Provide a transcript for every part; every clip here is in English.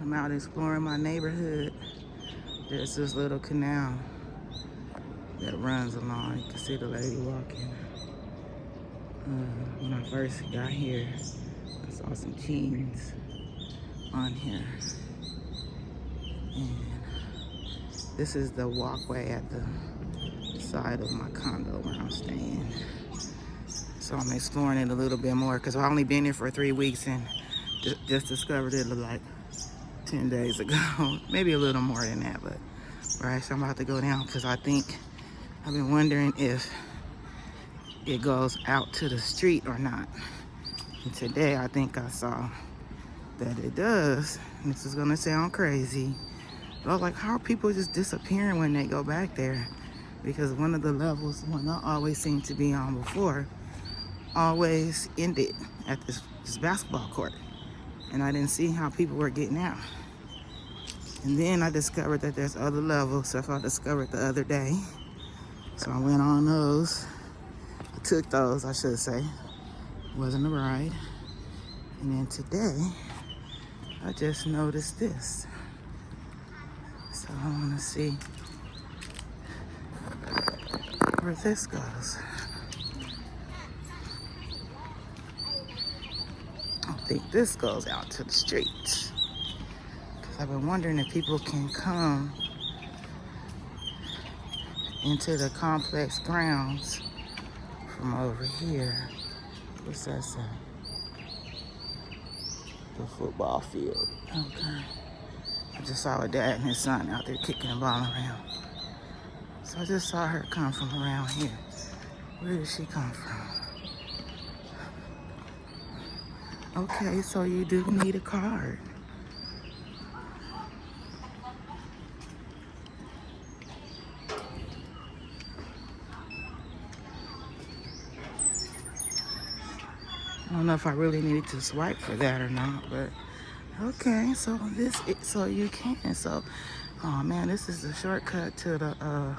I'm out exploring my neighborhood. There's this little canal that runs along. You can see the lady walking. When I first got here, I saw some teens on here. And this is the walkway at the side of my condo where I'm staying. So I'm exploring it a little bit more because I've only been here for 3 weeks and just discovered it like 10 days ago. Maybe a little more than that, but right, so I'm about to go down because I've been wondering if it goes out to the street or not. And today I think I saw that it does. And this is gonna sound crazy. But I was like, how are people just disappearing when they go back there? Because one of the levels, one I always seemed to be on before, always ended at this basketball court. And I didn't see how people were getting out. And then I discovered that there's other levels, stuff I discovered the other day. So I went on those. I took those, I should say. It wasn't a ride. And then today, I just noticed this. So I want to see where this goes. I think this goes out to the street. Because I've been wondering if people can come into the complex grounds from over here. What's that say? The football field. Okay. I just saw a dad and his son out there kicking the ball around. So I just saw her come from around here. Where did she come from? Okay, so you do need a card. I don't know if I really needed to swipe for that or not, but okay, so so you can. So, oh man, this is the shortcut to the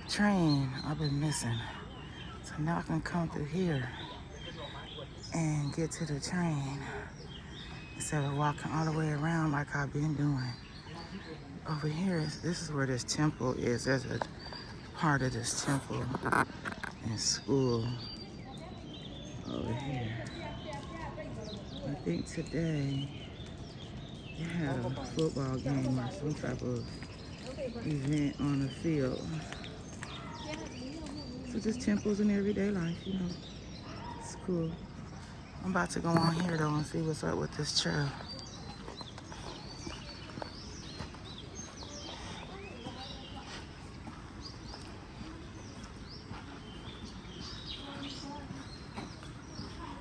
train I've been missing. So now I can come through here and get to the train instead of walking all the way around like I've been doing. Over here, this is where this temple is. There's a part of this temple in school over here. I think today they had a football game or some type of event on the field. So just temples in everyday life, you know. It's cool. I'm about to go on here though and see what's up with this trail.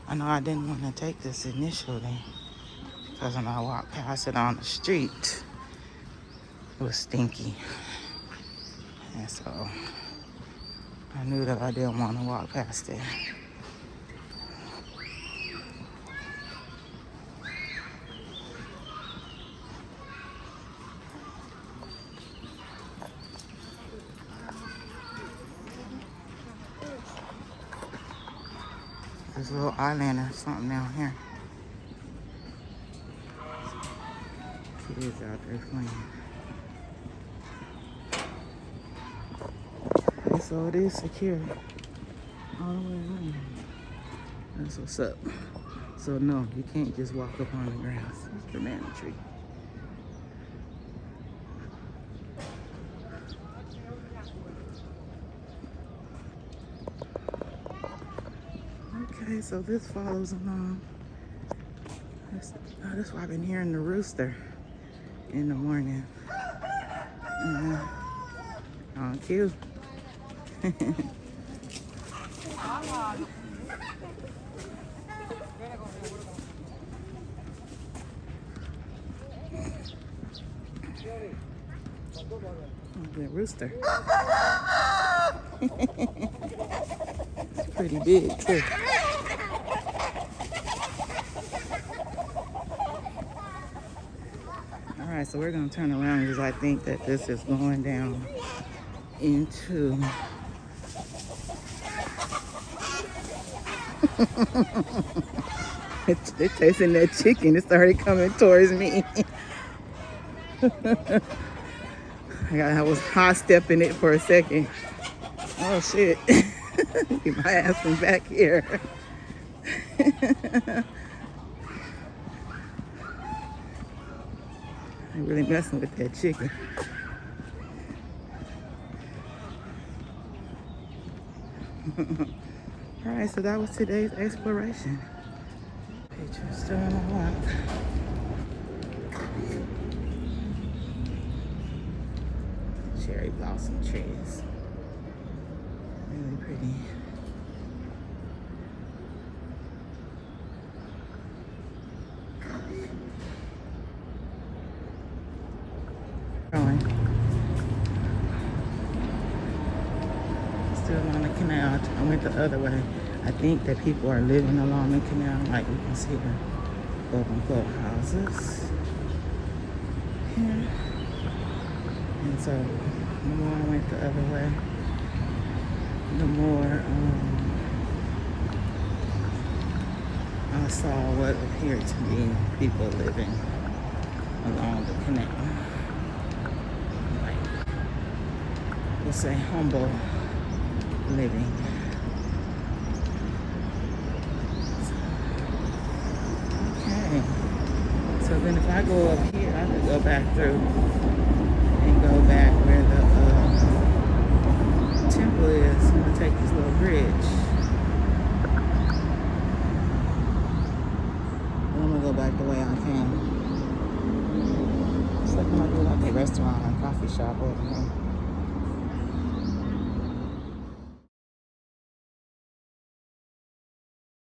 I know I didn't want to take this initially because when I walked past it on the street, it was stinky. And so I knew that I didn't want to walk past it. There's a little island or something down here. Kids out there playing. Okay, so it is secure all the way around. That's what's up. So no, you can't just walk up on the grass. It's a banana tree. Okay, so this follows along. That's why I've been hearing the rooster in the morning. Oh, cute. The rooster. It's pretty big too. All right, so we're gonna turn around because I think that this is going down into They're chasing that chicken. It started coming towards me. I was high stepping it for a second. Oh shit. Get my ass from back here. I'm really messing with that chicken. Alright, so that was today's exploration. Picture still on the walk. Cherry blossom trees. Really pretty. Going. Still on the canal. I went the other way. I think that people are living along the canal. Like we can see the quote-unquote houses here. And so the more I went the other way, the more I saw what appeared to be people living along the canal. Like, we'll say humble living. Okay. So then if I go up here, I could go back through and go back where the temple is. I'm gonna take this little bridge. And I'm gonna go back the way I came. It's looking like a restaurant and coffee shop over here.